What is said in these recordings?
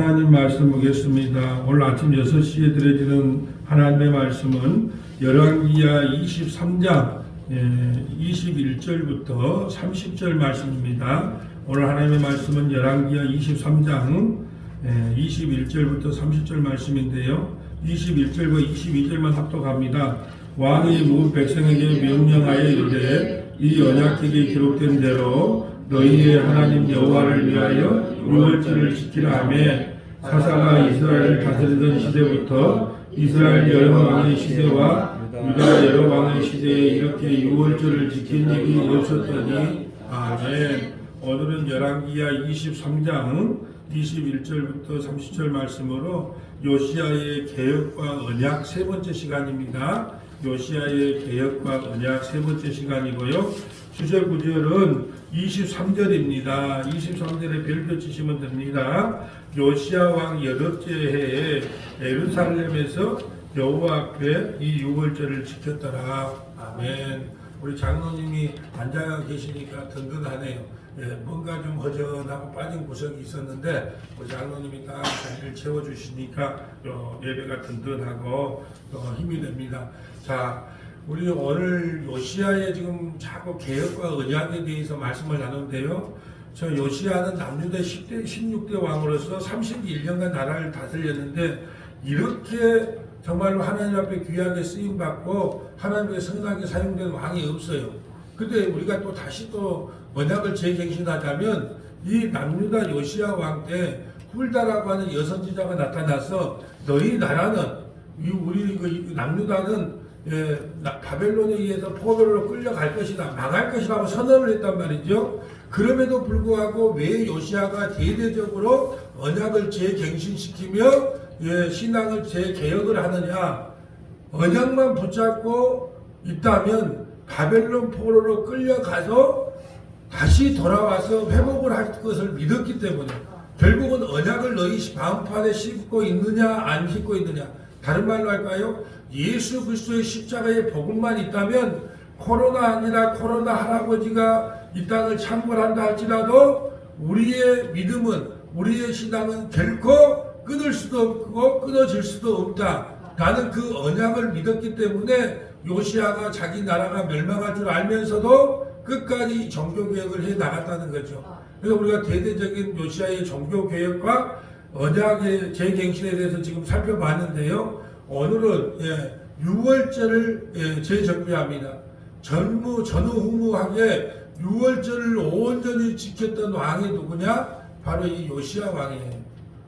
하나님 말씀 보겠습니다. 오늘 아침 6시에 드려지는 하나님의 말씀은 열왕기하 23장 21절부터 30절 말씀입니다. 오늘 하나님의 말씀은 열왕기하 23장 21절부터 30절 말씀인데요. 21절과 22절만 합독합니다. 왕이 모든 백성에게 명령하여 이르되 이 언약책에 기록된 대로 너희의 하나님 여호와를 위하여 유월절을 지키라 하며 사사가 이스라엘을 다스리던 시대부터 이스라엘 여러 왕의 시대와 유다 여러 왕의 시대에 이렇게 유월절을 지킨 일이 없었더니 아멘. 오늘은 열왕기하 23장 21절부터 30절 말씀으로 요시야의 개혁과 언약 세 번째 시간입니다. 요시야의 개혁과 언약 세 번째 시간이고요. 주절 구절은 23절입니다. 23절에 별표 치시면 됩니다. 요시야 왕 8째 해에 예루살렘에서 여호와 앞에 이 유월절을 지켰더라. 아멘. 우리 장로님이 앉아 계시니까 든든하네요. 뭔가 좀 허전하고 빠진 구석이 있었는데 우리 장로님이 딱 자리를 채워주시니까 예배가 든든하고 힘이 됩니다. 자, 우리 오늘 요시야의 지금 자꾸 개혁과 언약에 대해서 말씀을 나누는데요. 저 요시야는 남유다 16대 왕으로서 31년간 나라를 다스렸는데 이렇게 정말로 하나님 앞에 귀하게 쓰임받고 하나님의 선하게 사용된 왕이 없어요. 근데 우리가 또 다시 또 언약을 재갱신하자면 이 남유다 요시야 왕 때 훌다라고 하는 여선지자가 나타나서 너희 나라는 우리 남유다는 바벨론에 의해서 포로로 끌려갈 것이다, 망할 것이라고 선언을 했단 말이죠. 그럼에도 불구하고 왜 요시야가 대대적으로 언약을 재갱신시키며 신앙을 재개혁을 하느냐? 언약만 붙잡고 있다면 바벨론 포로로 끌려가서 다시 돌아와서 회복을 할 것을 믿었기 때문에 결국은 언약을 너희 마음판에 싣고 있느냐 안 싣고 있느냐, 다른 말로 할까요? 예수 그리스도의 십자가의 복음만 있다면 코로나 아니라 코로나 할아버지가 이 땅을 창궐한다 할지라도 우리의 믿음은, 우리의 신앙은 결코 끊을 수도 없고 끊어질 수도 없다. 나는 그 언약을 믿었기 때문에 요시야가 자기 나라가 멸망할 줄 알면서도 끝까지 종교개혁을 해 나갔다는 거죠. 그래서 우리가 대대적인 요시야의 종교개혁과 언약의 재갱신에 대해서 지금 살펴봤는데요. 오늘은 유월절을 재정비합니다. 전후후무하게 유월절을 온전히 지켰던 왕이 누구냐? 바로 이 요시야 왕이에요.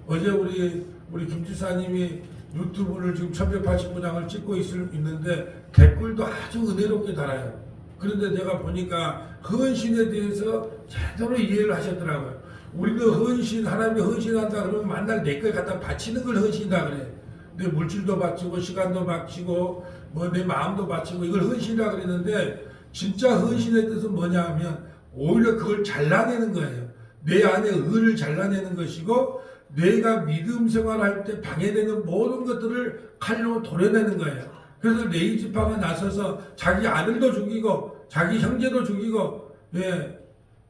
어제 우리 김지사님이 유튜브를 지금 1180분장을 찍고 있는데 댓글도 아주 은혜롭게 달아요. 그런데 내가 보니까 헌신에 대해서 제대로 이해를 하셨더라고요. 우리는 헌신, 하나님이 헌신한다 그러면 만날 내 걸 갖다 바치는 걸 헌신이다 그래. 내 물질도 바치고 시간도 바치고 뭐 내 마음도 바치고 이걸 헌신이라 그랬는데, 진짜 헌신의 뜻은 뭐냐 하면 오히려 그걸 잘라내는 거예요. 내 안에 의를 잘라내는 것이고 내가 믿음 생활할 때 방해되는 모든 것들을 칼로 도려내는 거예요. 그래서 레위 지파가 나서서 자기 아들도 죽이고 자기 형제도 죽이고,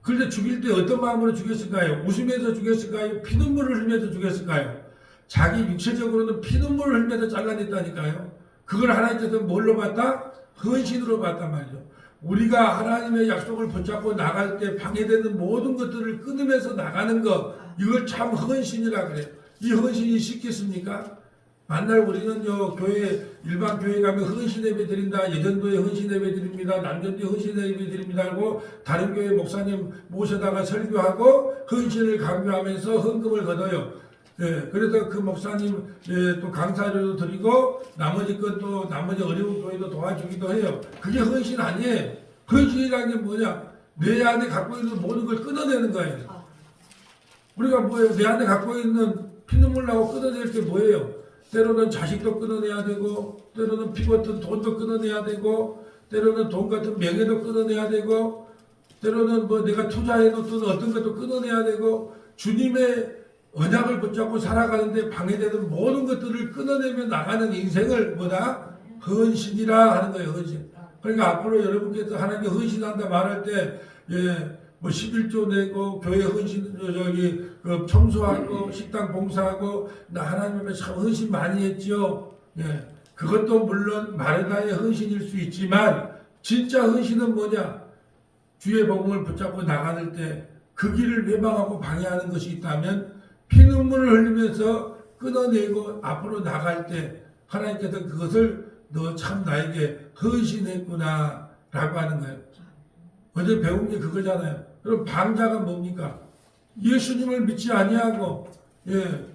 그런데 죽일 때 어떤 마음으로 죽였을까요? 웃으면서 죽였을까요? 피눈물을 흘리면서 죽였을까요? 자기 육체적으로는 피눈물을 흘리면서 잘라냈다니까요. 그걸 하나님께서 뭘로 봤다? 헌신으로 봤단 말이죠. 우리가 하나님의 약속을 붙잡고 나갈 때 방해되는 모든 것들을 끊으면서 나가는 것, 이걸 참 헌신이라 그래요. 이 헌신이 쉽겠습니까? 만날 우리는요, 일반 교회 가면 헌신 예배 드린다, 예전도에 헌신 예배 드립니다, 남전도에 헌신 예배 드립니다 하고 다른 교회 목사님 모셔다가 설교하고 헌신을 강조하면서 헌금을 걷어요. 그래서 그 목사님 또 강사료도 드리고 나머지 것도 나머지 어려운 교회도 도와주기도 해요. 그게 헌신 아니에요. 헌신이라는 게 뭐냐? 내 안에 갖고 있는 모든 걸 끊어내는 거예요. 우리가 뭐예요? 내 안에 갖고 있는 피눈물 나고 끊어낼 게 뭐예요? 때로는 자식도 끊어내야 되고, 때로는 피 같은 돈도 끊어내야 되고, 때로는 돈 같은 명예도 끊어내야 되고, 때로는 뭐 내가 투자해놓던 어떤 것도 끊어내야 되고, 주님의 언약을 붙잡고 살아가는데 방해되는 모든 것들을 끊어내며 나가는 인생을 뭐다? 헌신이라 하는 거예요. 헌신. 그러니까 앞으로 여러분께서 하나님께 헌신한다 말할 때 뭐 11조 내고 교회 헌신 그 청소하고 식당 봉사하고 나 하나님 앞에 참 헌신 많이 했지요. 예. 그것도 물론 마르다의 헌신일 수 있지만 진짜 헌신은 뭐냐? 주의 복음을 붙잡고 나가는 때 그 길을 회방하고 방해하는 것이 있다면 피눈물을 흘리면서 끊어내고 앞으로 나갈 때 하나님께서 그것을 너 참 나에게 헌신했구나 라고 하는 거예요. 어제 배운 게 그거잖아요. 그럼 방자가 뭡니까? 예수님을 믿지 아니하고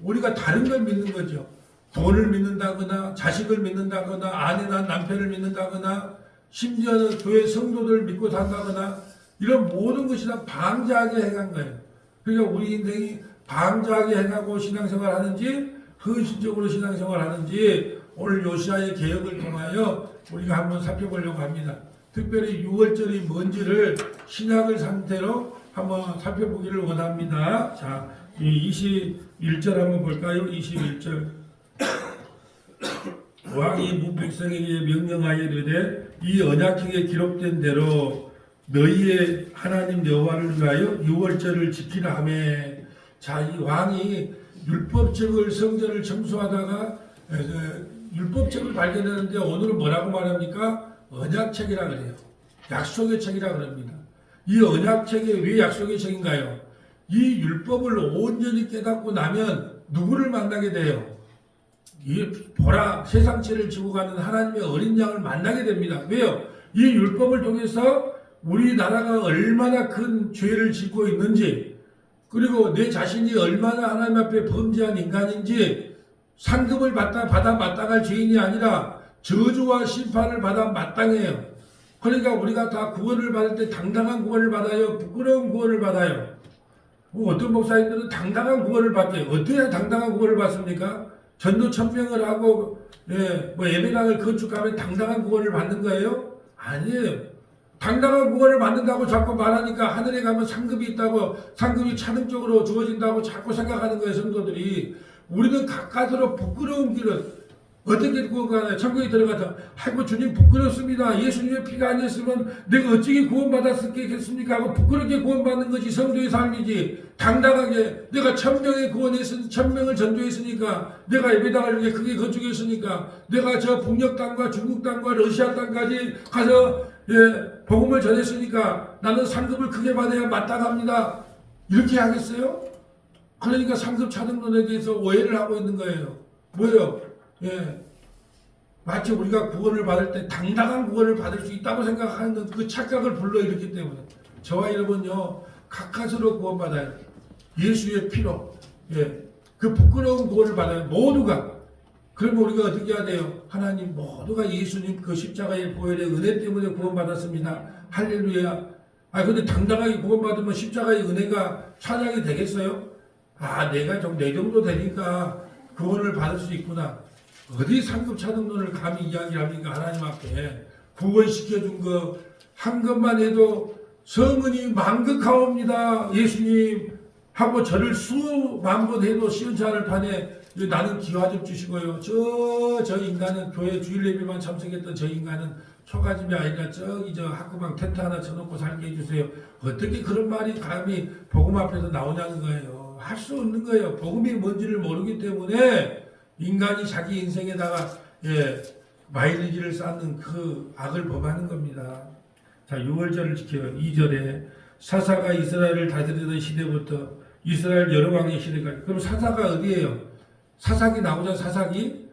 우리가 다른 걸 믿는 거죠. 돈을 믿는다거나 자식을 믿는다거나 아내나 남편을 믿는다거나 심지어는 교회 성도들을 믿고 산다거나 이런 모든 것이 다 방자하게 행한 거예요. 그러니까 우리 인생이 방자하게 행하고 신앙생활 하는지 헌신적으로 신앙생활 하는지 오늘 요시아의 개혁을 통하여 우리가 한번 살펴보려고 합니다. 특별히 6월절이 뭔지를 신약을 상태로 한번 살펴보기를 원합니다. 자, 21절 한번 볼까요? 21절. 왕이 무백성에게 명령하여 이르되 이 언약책에 기록된 대로 너희의 하나님 여호와를 위하여 6월절을 지키라 하며. 자, 이 왕이 율법책을 성전을 청소하다가 율법책을 발견했는데 오늘은 뭐라고 말합니까? 언약책이라 그래요. 약속의 책이라 그럽니다. 이 언약책이 왜 약속의 책인가요? 이 율법을 온전히 깨닫고 나면 누구를 만나게 돼요? 이 보라 세상체를 지고 가는 하나님의 어린 양을 만나게 됩니다. 왜요? 이 율법을 통해서 우리나라가 얼마나 큰 죄를 짓고 있는지, 그리고 내 자신이 얼마나 하나님 앞에 범죄한 인간인지 상급을 받아 마땅할 죄인이 아니라 저주와 심판을 받아 마땅해요. 그러니까 우리가 다 구원을 받을 때 당당한 구원을 받아요? 부끄러운 구원을 받아요? 어떤 목사님들은 당당한 구원을 받대요. 어떻게 해야 당당한 구원을 받습니까? 전도 천명을 하고 뭐 예배당을 건축하면 당당한 구원을 받는 거예요? 아니에요. 당당한 구원을 받는다고 자꾸 말하니까 하늘에 가면 상급이 있다고, 상급이 차등적으로 주어진다고 자꾸 생각하는 거예요, 성도들이. 우리는 가까스로 부끄러운 길은 어떻게 구원하나요? 천국에 들어가서 아이고 주님 부끄럽습니다. 예수님의 피가 아니었으면 내가 어찌게 구원받았겠습니까? 하고 부끄럽게 구원받는 것이 성도의 삶이지. 당당하게 내가 천명을 전도했으니까, 내가 예배당을 이렇게 크게 건축했으니까, 내가 저 북녘 땅과 중국 땅과 러시아 땅까지 가서 복음을 전했으니까 나는 상급을 크게 받아야 마땅합니다. 이렇게 하겠어요? 그러니까 상급 차등론에 대해서 오해를 하고 있는 거예요. 뭐예요? 마치 우리가 구원을 받을 때 당당한 구원을 받을 수 있다고 생각하는 그 착각을 불러일으키기 때문에 저와 여러분요 가까스로 구원받아요. 예수의 피로 그 부끄러운 구원을 받아요. 모두가. 그러면 우리가 어떻게 해야 돼요? 하나님 모두가 예수님 그 십자가의 보혈의 은혜 때문에 구원받았습니다. 할렐루야. 근데 당당하게 구원받으면 십자가의 은혜가 찬양이 되겠어요? 내가 좀 내 정도 되니까 구원을 받을 수 있구나. 어디 상급 차등론을 감히 이야기합니까? 하나님 앞에 구원시켜준 거 한 것만 해도 성은이 만극하옵니다. 예수님 하고 저를 수만 번 해도 시원치 않을 판에 나는 기화 좀 주시고요. 저 인간은 교회 주일 예배만 참석했던 저 인간은 초가집이 아니라 저기 저 학구방 텐트 하나 쳐놓고 살게 해주세요. 어떻게 그런 말이 감히 복음 앞에서 나오냐는 거예요. 할 수 없는 거예요. 복음이 뭔지를 모르기 때문에 인간이 자기 인생에다가 마일리지를 쌓는 그 악을 범하는 겁니다. 자, 6월절을 지켜요. 2절에 사사가 이스라엘을 다스리던 시대부터 이스라엘 여러 왕의 시대까지. 그럼 사사가 어디예요? 사사기 나오죠. 사사기.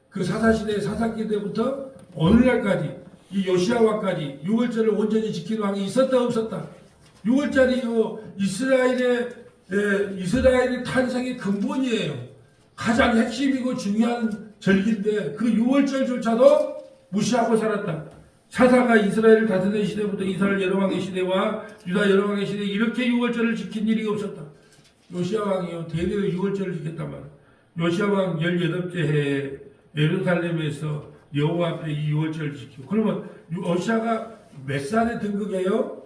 그 사사시대 사사기 때부터 오늘날까지 이 요시야 왕까지 6월절을 온전히 지키는 왕이 있었다 없었다. 6월절이 이스라엘의 탄생의 근본이에요. 가장 핵심이고 중요한 절기인데 그 6월절조차도 무시하고 살았다. 사사가 이스라엘을 다스리는 시대부터 이스라엘 여러 왕의 시대와 유다 여러 왕의 시대 이렇게 6월절을 지킨 일이 없었다. 요시야 왕이요 대대로 6월절을 지켰단 말이야. 요시야 왕 18째 해에 예루살렘에서 여호와 앞에 이 6월절을 지키고, 그러면 요시야가 몇 살에 등극해요?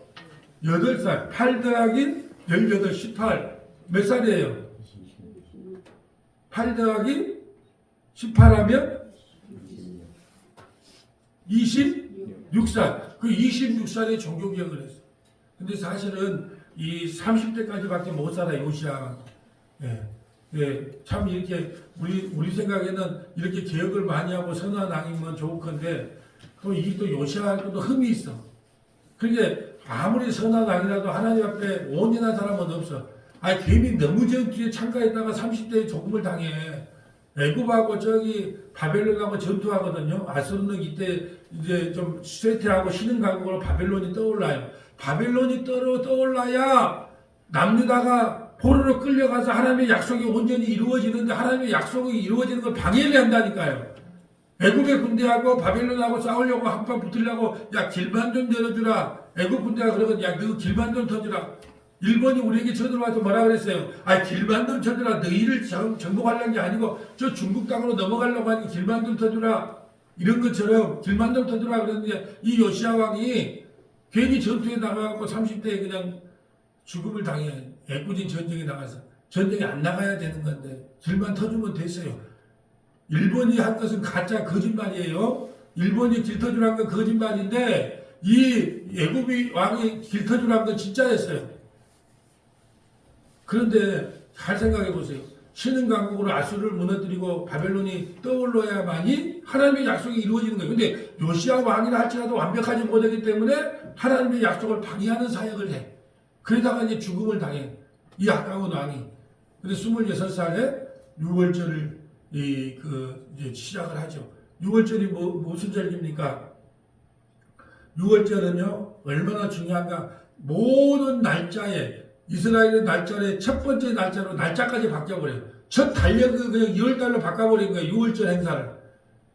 8살. 8 더하기 18, 18. 몇 살이에요? 8 더하기 18하면 26살. 그 26살에 종교개혁을 했어요. 근데 사실은 이 30대까지밖에 못 살아 요시야. 예. 예, 참 이렇게 우리 생각에는 이렇게 개혁을 많이 하고 선한 왕이면 좋을 건데 또 이 또 요시야도 흠이 있어. 그러니까 아무리 선한 왕이라도 하나님 앞에 온전한 사람은 없어. 괜히 너무 전투에 참가했다가 30대에 죽음을 당해. 애굽하고 저기 바벨론하고 전투하거든요. 아수르는 이때 이제 좀 쇠퇴하고 쉬는 각오로 바벨론이 떠올라요. 바벨론이 떠올라야 남유다가 포로로 끌려가서 하나님의 약속이 온전히 이루어지는데 하나님의 약속이 이루어지는 걸 방해를 한다니까요. 애굽의 군대하고 바벨론하고 싸우려고 한판 붙으려고 야 길만 좀 열어주라. 애굽 군대가 그러거든. 야 너 길만 좀 터주라. 일본이 우리에게 쳐들어와서 뭐라 그랬어요? 길만 좀 쳐주라. 너희를 정복하려는 게 아니고 저 중국 땅으로 넘어가려고 하니 길만 좀 터주라. 이런 것처럼 길만 좀 터주라 그랬는데 이 요시야 왕이 괜히 전투에 나가고 30대에 그냥 죽음을 당해. 애꿎은 전쟁에 나가서 전쟁에 안 나가야 되는 건데 길만 터주면 됐어요. 일본이 한 것은 가짜 거짓말이에요. 일본이 길 터주란 건 거짓말인데 이 애굽이 왕이 길 터주란 건 진짜였어요. 그런데 잘 생각해 보세요. 신흥 강국으로 아수르를 무너뜨리고 바벨론이 떠올라야만이 하나님의 약속이 이루어지는 거예요. 근데 요시야 왕이라 할지라도 완벽하지 못하기 때문에 하나님의 약속을 방해하는 사역을 해. 그러다가 이제 죽음을 당해. 이 아까운 왕이. 근데 26살에 6월절을 이제 시작을 하죠. 6월절이 무슨 절기입니까? 6월절은요, 얼마나 중요한가. 모든 날짜에, 이스라엘의 날짜의 첫 번째 날짜로 날짜까지 바뀌어버려요. 첫 달력을 그냥 2월달로 바꿔버린 거예요. 6월절 행사를.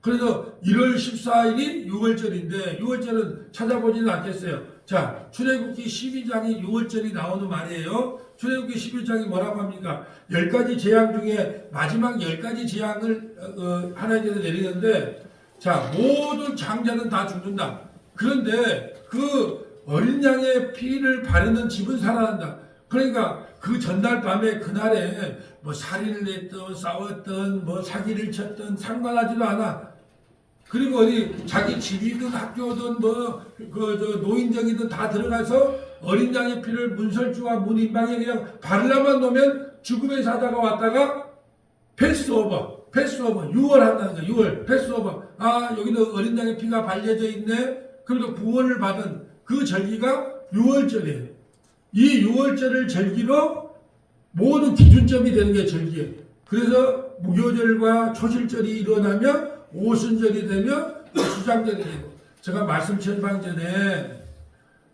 그래서 1월 14일이 6월절인데 6월절은 찾아보지는 않겠어요. 자, 출애굽기 12장이 6월절이 나오는 말이에요. 출애굽기 11장이 뭐라고 합니까? 10가지 재앙 중에 마지막 10가지 재앙을 하나님께서 내리는데 자, 모든 장자는 다 죽는다. 그런데 그 어린 양의 피를 바르는 집은 살아난다. 그러니까 그 전날 밤에 그날에 뭐 살인을 했든 싸웠든 뭐 사기를 쳤든 상관하지도 않아. 그리고 어디 자기 집이든 학교든 노인정이든 다 들어가서 어린 양의 피를 문설주와 문인방에 그냥 바르라만 놓으면 죽음의 사자가 왔다가 패스오버 6월 한다는 거야. 6월 패스오버. 여기는 어린 양의 피가 발려져 있네. 그래도 구원을 받은 그 절기가 6월절이에요. 이 6월절을 절기로 모든 기준점이 되는 게 절기예요. 그래서 무교절과 초실절이 일어나면 오순절이 되면 수장절이 되고, 제가 말씀 전방 전에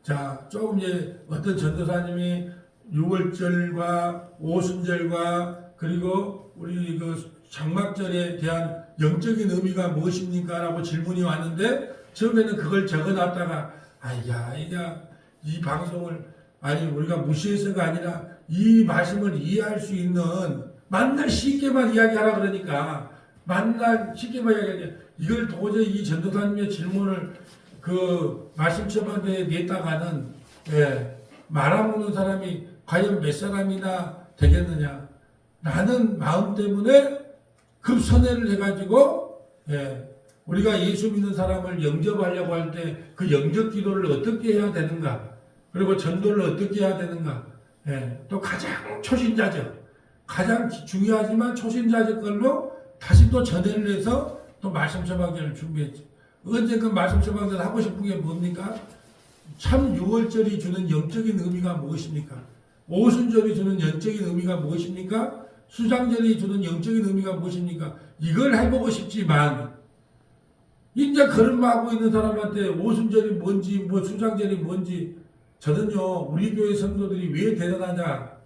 자 조금 이제 어떤 전도사님이 6월절과 오순절과 그리고 우리 그 장막절에 대한 영적인 의미가 무엇입니까? 라고 질문이 왔는데 처음에는 그걸 적어놨다가 이 방송을 우리가 무시해서가 아니라 이 말씀을 이해할 수 있는 만날 쉽게만 이야기하라 그러니까 만날 쉽게만 이야기하냐. 이걸 도저히 이 전도사님의 질문을 그 말씀 처방에 냈다가는 말아먹는 사람이 과연 몇 사람이나 되겠느냐. 라는 마음 때문에 급선회를 해가지고 우리가 예수 믿는 사람을 영접하려고 할 때 그 영접 기도를 어떻게 해야 되는가. 그리고 전도를 어떻게 해야 되는가. 또 가장 초신자적, 가장 중요하지만 초신자적 걸로 다시 또 전해를 해서 또 말씀 처방전을 준비했죠. 언제 그 말씀 처방전 하고 싶은 게 뭡니까? 참 6월절이 주는 영적인 의미가 무엇입니까? 오순절이 주는 영적인 의미가 무엇입니까? 수장절이 주는 영적인 의미가 무엇입니까? 이걸 해보고 싶지만 이제 걸음마하고 있는 사람한테 오순절이 뭔지 뭐 수장절이 뭔지 저는요 우리 교회 성도들이 왜 대단하냐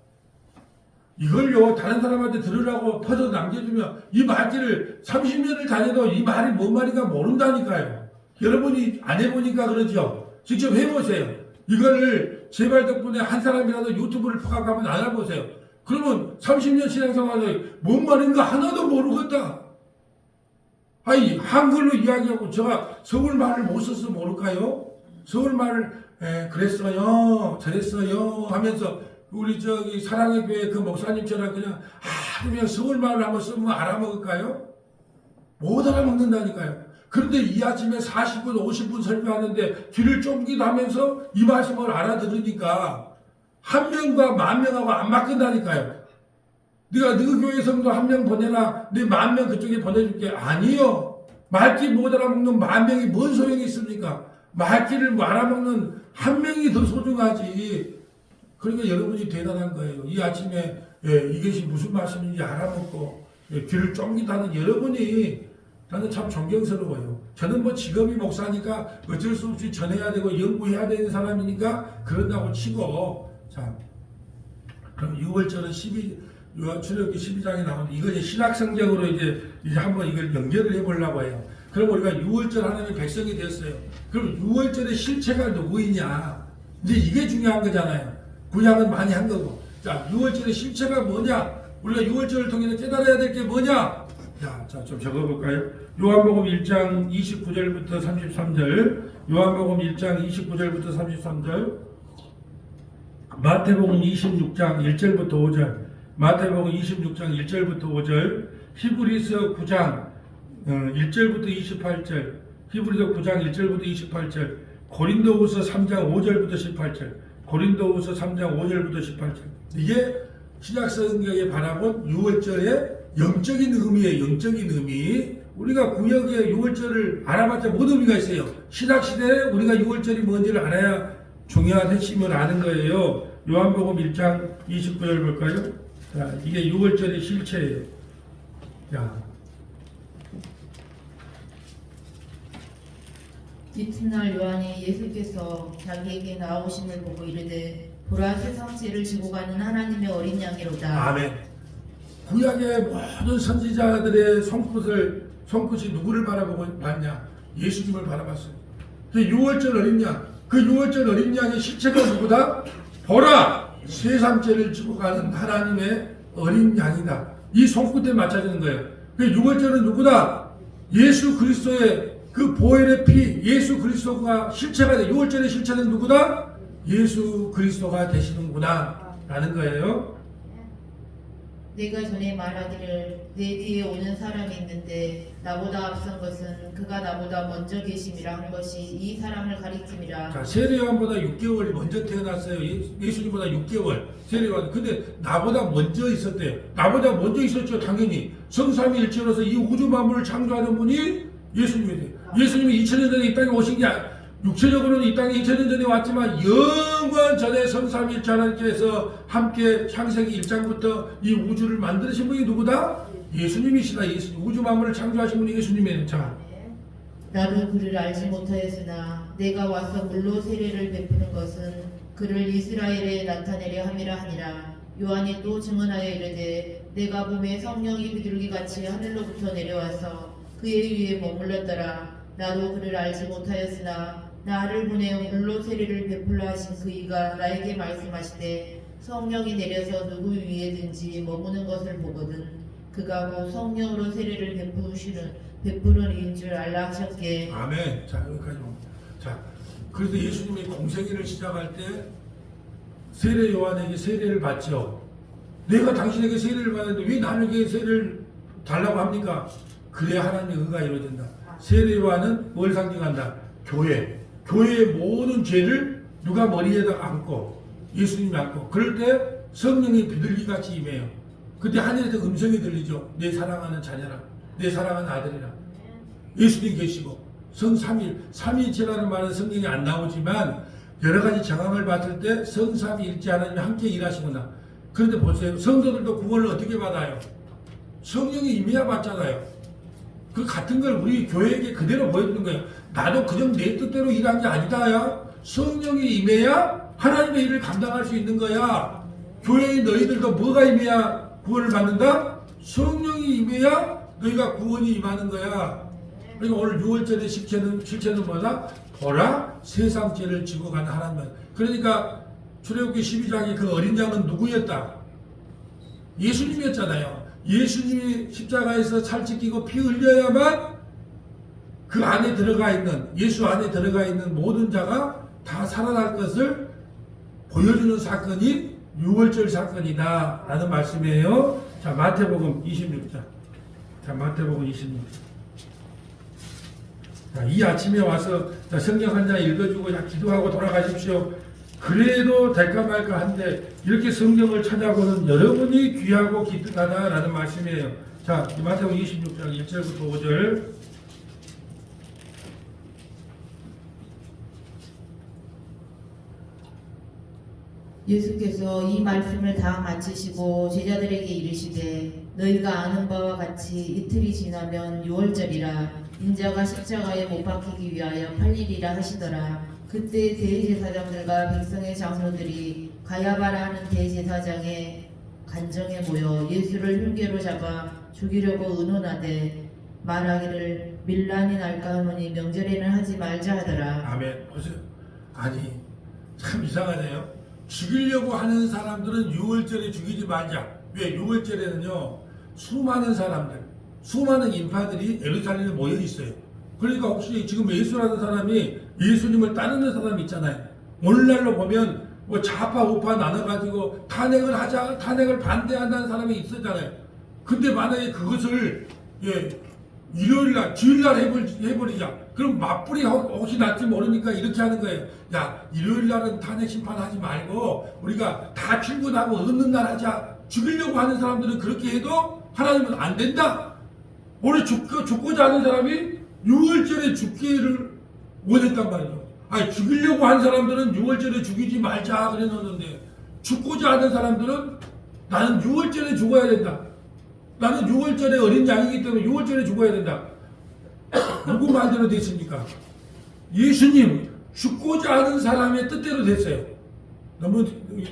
이걸요 다른 사람한테 들으라고 퍼져 남겨주면 이 말귀를 30년을 다녀도 이 말이 뭔 말인가 모른다니까요. 여러분이 안 해보니까 그러죠. 직접 해보세요. 이거를 제발 덕분에 한 사람이라도 유튜브를 파악하면 알아보세요. 그러면 30년 신앙생활에 뭔 말인가 하나도 모르겠다. 한글로 이야기하고 제가 서울말을 못 써서 모를까요? 서울말을 그랬어요 저랬어요 하면서 우리 저기 사랑의 교회 그 목사님처럼 그냥 서울말을 한번 쓰면 알아먹을까요? 못 알아먹는다니까요. 그런데 이 아침에 40분, 50분 설교하는데 귀를 쫑기도 하면서 이 말씀을 알아들으니까 한 명과 만 명하고 안 맞는다니까요. 네가 너희 교회 성도 한 명 보내라. 네 만 명 그쪽에 보내줄게. 아니요. 말귀 못 알아먹는 만 명이 뭔 소용이 있습니까? 말귀를 못 알아먹는 한 명이 더 소중하지. 그러니까 여러분이 대단한 거예요. 이 아침에 이것이 무슨 말씀인지 알아먹고 귀를 쫑기도 하는 여러분이 나는 참 존경스러워요. 저는 뭐 직업이 목사니까 어쩔 수 없이 전해야 되고 연구해야 되는 사람이니까 그런다고 치고, 자, 그럼 6월절은 출애굽기 12장에 나오는데 이거 이제 신학성경으로 이제 한번 이걸 연결을 해보려고 해요. 그럼 우리가 6월절 하나님의 백성이 됐어요. 그럼 6월절의 실체가 누구이냐? 이제 이게 중요한 거잖아요. 구약은 많이 한 거고. 자, 6월절의 실체가 뭐냐? 우리가 6월절을 통해서 깨달아야 될 게 뭐냐? 자, 좀 적어볼까요? 요한복음 1장 29절부터 33절, 요한복음 1장 29절부터 33절, 마태복음 26장 1절부터 5절, 마태복음 26장 1절부터 5절, 히브리서 9장 1절부터 28절, 히브리서 9장 1절부터 28절, 고린도후서 3장 5절부터 18절, 고린도후서 3장 5절부터 18절. 이게 신약성경에 바라본 6월절의 영적인 의미예요. 영적인 의미. 우리가 구약의 6월절을 알아봤자 뭔 의미가 있어요? 신학시대에 우리가 6월절이 뭔지를 알아야 중요한 핵심을 아는 거예요. 요한복음 1장 29절 볼까요? 자, 이게 6월절의 실체예요. 자, 이튿날 요한이 예수께서 자기에게 나오심을 보고 이르되 보라 세상 죄를 지고 가는 하나님의 어린 양이로다. 아멘. 구약의 모든 선지자들의 손끝이 누구를 바라보고 봤냐? 예수님을 바라봤어요. 그 6월절 어린 양, 그 6월절 어린 양의 실체가 누구다? 보라! 세상 죄를 지고 가는 하나님의 어린 양이다. 이 손끝에 맞춰지는 거예요. 그 6월절은 누구다? 예수 그리스도의 그 보혈의 피, 예수 그리스도가 실체가 돼. 6월절의 실체는 누구다? 예수 그리스도가 되시는구나 라는 거예요. 내가 전에 말하기를 내 뒤에 오는 사람이 있는데 나보다 앞선 것은 그가 나보다 먼저 계심이라 한 것이 이 사람을 가리킴이라. 자, 세례요한보다 6개월이 먼저 태어났어요. 예수님보다 6개월. 세례요한. 근데 나보다 먼저 있었대요. 나보다 먼저 있었죠. 당연히. 성삼위일체로서 이 우주 만물을 창조하는 분이 예수님이세요. 예수님이 2000년 전에 이 땅에 오신 게 육체적으로는 이 땅에 2000년 전에 왔지만 영원 전에 성삼위일체 하나님께서 함께 창세기 1장부터 이 우주를 만드신 분이 누구다? 예수님이시다. 예수님. 우주 만물을 창조하신 분이 예수님이에요. 자, 나도 그를 알지 못하였으나 내가 와서 물로 세례를 베푸는 것은 그를 이스라엘에 나타내려 함이라 하니라. 요한이 또 증언하여 이르되 내가 봄에 성령이 비둘기같이 하늘로부터 내려와서 그의 위에 머물렀더라. 나도 그를 알지 못하였으나 나를 보내어 물로 세례를 베풀라 하신 그이가 나에게 말씀하시되 성령이 내려서 누구 위에든지 머무는 것을 보거든 그가 곧 성령으로 세례를 베푸는 이인 줄 알라 하셨기에. 아멘. 자, 여기까지 봅니다. 자, 그래서 예수님이 공생애를 시작할 때 세례 요한에게 세례를 받죠. 내가 당신에게 세례를 받았는데 왜 나에게 세례를 달라고 합니까? 그래야 하나님의 의가 이루어진다. 세례 요한은 뭘 상징한다? 교회. 교회의 모든 죄를 누가 머리에다 안고 예수님이 안고 그럴 때 성령이 비둘기같이 임해요. 그때 하늘에서 음성이 들리죠. 내 사랑하는 자녀라. 내 사랑하는 아들이라. 예수님 계시고 삼위일체라는 말은 성경이 안 나오지만 여러 가지 정황을 봤을 때 성삼위일체 하나님이 함께 일하시구나. 그런데 보세요. 성도들도 구원을 어떻게 받아요? 성령이 임해야 받잖아요. 그 같은 걸 우리 교회에게 그대로 보여주는 거예요. 나도 그냥 내 뜻대로 일한 게 아니다야. 성령이 임해야 하나님의 일을 감당할 수 있는 거야. 교회의 너희들도 뭐가 임해야 구원을 받는다? 성령이 임해야 너희가 구원이 임하는 거야. 그러니까 오늘 6월절의 실체는 뭐다? 보라 세상 죄를 지고 간 하나님. 그러니까 출애굽기 12장의 그 어린 양은 누구였다? 예수님이었잖아요. 예수님이 십자가에서 살찌끼고 피 흘려야만 그 안에 들어가 있는 예수 안에 들어가 있는 모든 자가 다 살아날 것을 보여주는 사건이 6월절 사건이다 라는 말씀이에요. 자, 마태복음 26장. 자, 마태복음 26장. 자, 이 아침에 와서 자, 성경 한 장 읽어주고 자, 기도하고 돌아가십시오. 그래도 될까 말까 한데 이렇게 성경을 찾아보는 여러분이 귀하고 기특하다라는 말씀이에요. 자, 마태복음 26장 1절부터 5절. 예수께서 이 말씀을 다 마치시고 제자들에게 이르시되 너희가 아는 바와 같이 이틀이 지나면 유월절이라 인자가 십자가에 못 박히기 위하여 팔리리라 하시더라. 그때 대제사장들과 백성의 장로들이 가야바라 하는 대제사장의 간정에 모여 예수를 흉계로 잡아 죽이려고 의논하되 말하기를 밀란이 날까 하노니 명절에는 하지 말자 하더라. 아멘. 보세요. 아니 참 이상하네요. 죽이려고 하는 사람들은 6월절에 죽이지 말자. 왜? 6월절에는요 수많은 사람들, 수많은 인파들이 예루살렘에 모여 있어요. 그러니까 혹시 지금 예수라는 사람이 예수님을 따르는 사람이 있잖아요. 오늘날로 보면 뭐 좌파 우파 나눠가지고 탄핵을 하자, 탄핵을 반대한다는 사람이 있었잖아요. 근데 만약에 그것을 일요일날, 주일날 해버리자. 그럼 맞불이 혹시 날지 모르니까 이렇게 하는 거예요. 야, 일요일날은 탄핵 심판하지 말고 우리가 다 출근하고 없는 날 하자. 죽이려고 하는 사람들은 그렇게 해도 하나님은 안 된다. 오늘 죽고자 하는 사람이 6월절에 죽기를 원했단 말이죠. 아니, 죽이려고 한 사람들은 6월절에 죽이지 말자 그래놓는데 죽고자 하는 사람들은 나는 6월절에 죽어야 된다. 나는 6월절에 어린 양이기 때문에 6월절에 죽어야 된다. 누구 말대로 됐습니까? 예수님 죽고자 하는 사람의 뜻대로 됐어요. 너무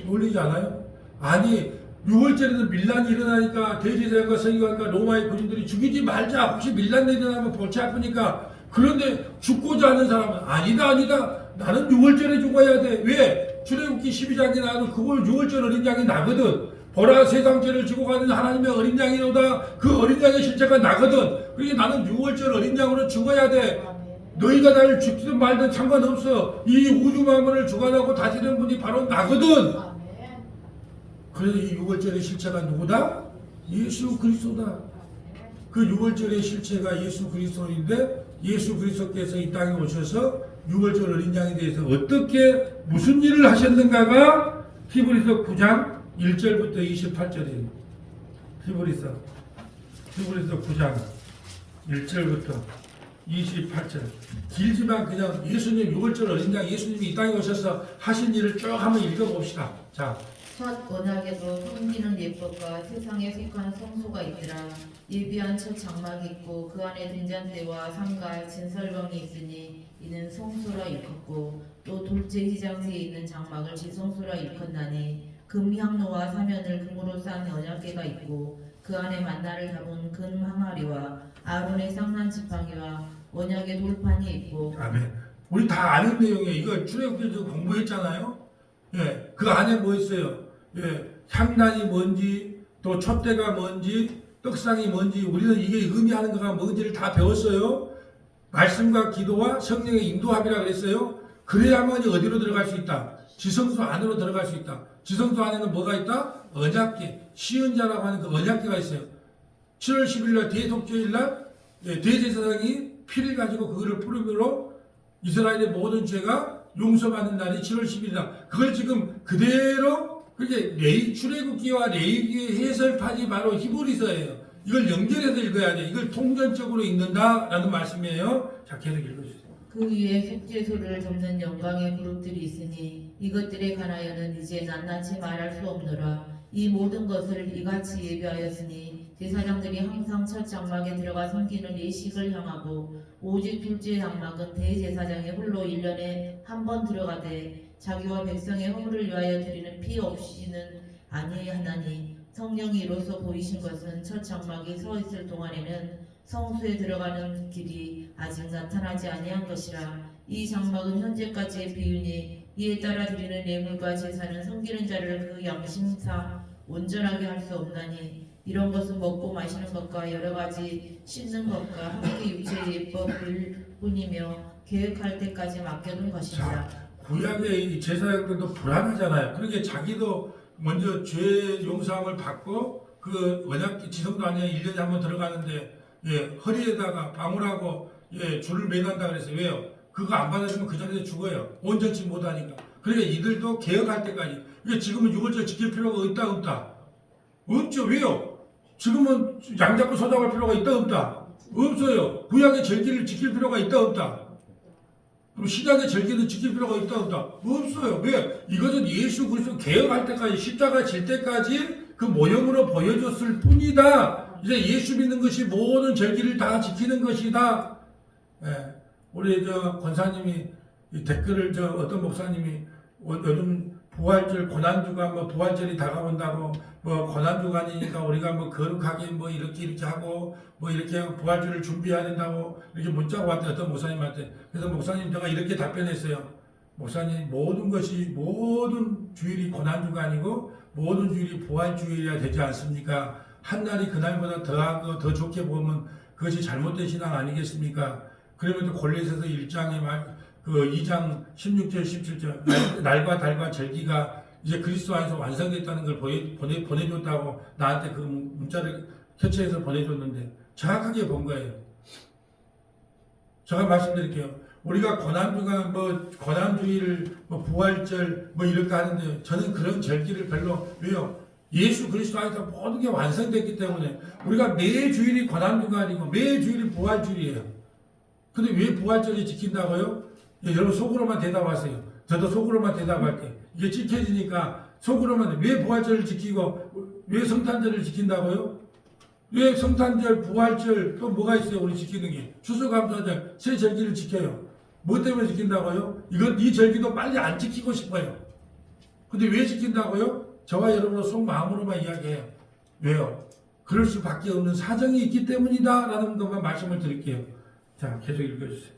놀리지 않아요? 아니 6월절에는 밀란이 일어나니까 대제사장과 서기관과 로마의 군인들이 죽이지 말자. 혹시 밀란 일어나면 골치 아프니까. 그런데 죽고자 하는 사람은 아니다. 나는 6월절에 죽어야 돼. 왜? 출애굽기 12장에 나와도 그걸 6월절 어린 양이 나거든. 보라 세상 죄를 지고 가는 하나님의 어린 양이로다. 그 어린 양의 실체가 나거든. 그러니까 나는 6월절 어린 양으로 죽어야 돼. 너희가 나를 죽든 말든 상관없어. 이 우주 만물을 주관하고 다스리는 분이 바로 나거든. 그래서 이 6월절의 실체가 누구다? 예수 그리스도다. 그 6월절의 실체가 예수 그리스도인데 예수 그리스도께서 이 땅에 오셔서 6월절 어린 양에 대해서 어떻게 무슨 일을 하셨는가가 히브리서 9장 1절부터 28절이에요. 히브리서 9장 1절부터 28절. 길지만 그냥 예수님 6월절 어린 양 예수님이 이 땅에 오셔서 하신 일을 쭉 한번 읽어봅시다. 자, 첫 언약에도 섬기는 예법과 세상에 속한 성소가 있더라. 예비한 첫 장막이 있고 그 안에 등잔대와 상갈 진설병이 있으니 이는 성소라 일컫고 또 둘째 희장새에 있는 장막을 지성소라 일컫나니 금향로와 사면을 금으로 싼 언약궤가 있고 그 안에 만나를 담은 금 항아리와 아론의 쌍난 지팡이와 언약의 돌판이 있고. 아멘. 우리 다 아는 내용이에요. 이거 출애굽기에서 공부했잖아요. 예, 그 안에 뭐 있어요? 예, 향단이 뭔지, 또 촛대가 뭔지, 떡상이 뭔지, 우리는 이게 의미하는 거가 뭔지를 다 배웠어요. 말씀과 기도와 성령의 인도함이라 그랬어요. 그래야만이 어디로 들어갈 수 있다? 지성소 안으로 들어갈 수 있다. 지성소 안에는 뭐가 있다? 언약궤, 시은자라고 하는 그 언약궤가 있어요. 7월 10일날 대속죄일날 대제사장이 피를 가지고 그거를 뿌림으로 이스라엘의 모든 죄가 용서받는 날이 7월 10일이다. 그걸 지금 그대로 그게 출애굽기와 레위기의 해설판이 바로 히브리서예요. 이걸 연결해서 읽어야 돼. 이걸 통전적으로 읽는다라는 말씀이에요. 자, 계속 읽어주세요. 그 위에 속죄소를 덮는 영광의 그룹들이 있으니 이것들에 관하여는 이제 낱낱이 말할 수 없노라. 이 모든 것을 이같이 예비하였으니 제사장들이 항상 첫 장막에 들어가 섬기는 예식을 향하고 오직 둘째 장막은 대제사장이 홀로 1년에 한 번 들어가되 자기와 백성의 허물을 위하여 드리는 피 없이는 아니하나니 성령이 이로써 보이신 것은 첫 장막이 서 있을 동안에는 성소에 들어가는 길이 아직 나타나지 아니한 것이라. 이 장막은 현재까지의 비유니 이에 따라 드리는 예물과 제사는 섬기는 자를 그 양심상 온전하게 할 수 없나니 이런 것은 먹고 마시는 것과 여러 가지 씻는 것과 함께 육체의 예법일 뿐이며 계획할 때까지 맡겨둔 것이라. 구약의 제사장들도 불안하잖아요. 그러니까 자기도 먼저 죄 용서함을 받고 그 언약 지성도 안에 1년에 한 번 들어가는데 허리에다가 방울하고 줄을 매단다 그랬어요. 왜요? 그거 안 받아주면 그 자리에서 죽어요. 온전치 못하니까. 그러니까 이들도 개혁할 때까지. 그러니까 지금은 6월절 지킬 필요가 있다 없다? 없죠. 왜요? 지금은 양잡고 소잡을 필요가 있다 없다? 없어요. 구약의 절기를 지킬 필요가 있다 없다? 그럼 신약의 절기는 지킬 필요가 있다 없다? 없어요. 왜? 이것은 예수 그리스도 개혁할 때까지 십자가 질 때까지 그 모형으로 보여줬을 뿐이다. 이제 예수 믿는 것이 모든 절기를 다 지키는 것이다. 예. 우리 권사님이 이 댓글을 어떤 목사님이 요즘 부활절 고난주가 부활절이 다가온다고 고난주가 아니니까 우리가 거룩하게 이렇게 하고 이렇게 부활절을 부활해야 된다고 이렇게 문자가 왔대 어떤 목사님한테. 그래서 목사님 제가 이렇게 답변했어요. 목사님 모든 주일이 고난주가 아니고 모든 주일이 부활주일이야 되지 않습니까? 한 날이 그날보다 더하고 더 좋게 보면 그것이 잘못된 신앙 아니겠습니까? 그러면 골로새서 1장에 2장 16절 17절 날과 달과 절기가 이제 그리스도 안에서 완성됐다는 걸 보내줬다고 나한테 그 문자를 캡처해서 보내줬는데 정확하게 본 거예요. 제가 말씀드릴게요. 우리가 고난주가 고난주일 부활절 이렇게 하는데 저는 그런 절기를 별로 왜요? 예수 그리스도 안에서 모든 게 완성됐기 때문에 우리가 매 주일이 고난주가 아니고 매 주일이 부활주일이에요. 근데 왜 부활절이 지킨다고요? 여러분 속으로만 대답하세요. 저도 속으로만 대답할게요. 이게 지켜지니까 속으로만 왜 부활절을 지키고 왜 성탄절을 지킨다고요? 왜 성탄절, 부활절 또 뭐가 있어요? 우리 지키는 게 추수감사절, 새 절기를 지켜요. 뭐 때문에 지킨다고요? 이 절기도 빨리 안 지키고 싶어요. 근데 왜 지킨다고요? 저와 여러분은 속마음으로만 이야기해요. 왜요? 그럴 수밖에 없는 사정이 있기 때문이다 라는 것만 말씀을 드릴게요. 자, 계속 읽어주세요.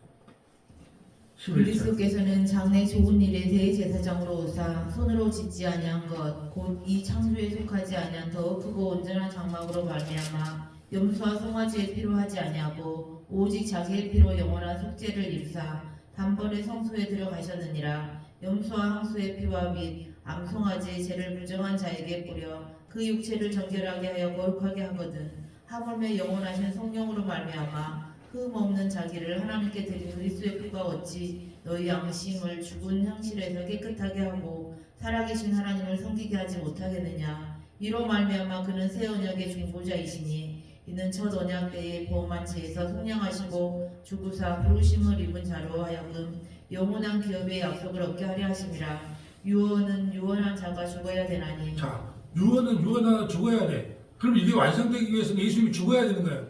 그리스도께서는 장래 좋은 일에 대제사장으로 오사 손으로 짓지 아니한 것 곧 이 창조에 속하지 아니한 더 크고 온전한 장막으로 말미암아 염소와 송아지의 피로 하지 아니하고 오직 자기의 피로 영원한 속죄를 이루사 단번에 성소에 들어가셨느니라. 염소와 항소의 피와 및 암송아지의 죄를 부정한 자에게 뿌려 그 육체를 정결하게 하여 거룩하게 하거든 하물며 영원하신 성령으로 말미암아 흠 없는 자기를 하나님께 드린 그리스도의 피가 어찌 너희 양심을 죽은 향실에서 깨끗하게 하고 살아계신 하나님을 섬기게 하지 못하겠느냐. 이로 말미암아 그는 새 언약의 중보자이시니 이는 첫 언약 때의 보험한 지에서 속량하시고 주구사 부르심을 입은 자로 하여금 영원한 기업의 약속을 얻게 하려 하심이라. 유언은 유언한 자가 죽어야 되나니. 자, 유언은 유언하나 죽어야 돼. 그럼 이게 완성되기 위해서는 예수님이 죽어야 되는 거예요.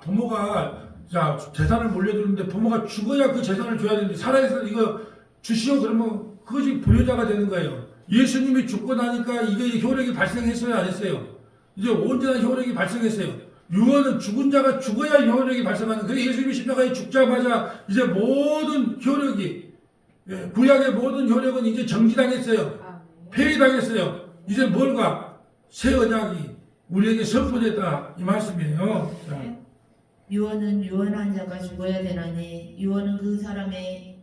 부모가 재산을 물려주는데 부모가 죽어야 그 재산을 줘야 되는데 살아있어 이거 주시오 그러면 그것이 불효자가 되는 거예요. 예수님이 죽고 나니까 이게 효력이 발생했어요 안 했어요? 이제 온전한 효력이 발생했어요. 유언은 죽은 자가 죽어야 효력이 발생하는 거예요. 예수님이 십자가에 죽자마자 이제 모든 효력이 구약의 모든 효력은 이제 정지당했어요. 폐위당했어요. 이제 뭘까? 새 언약이 우리에게 선포됐다 이 말씀이에요. 자. 유언은 유언한 자가 죽어야 되나니 유언은 그 사람이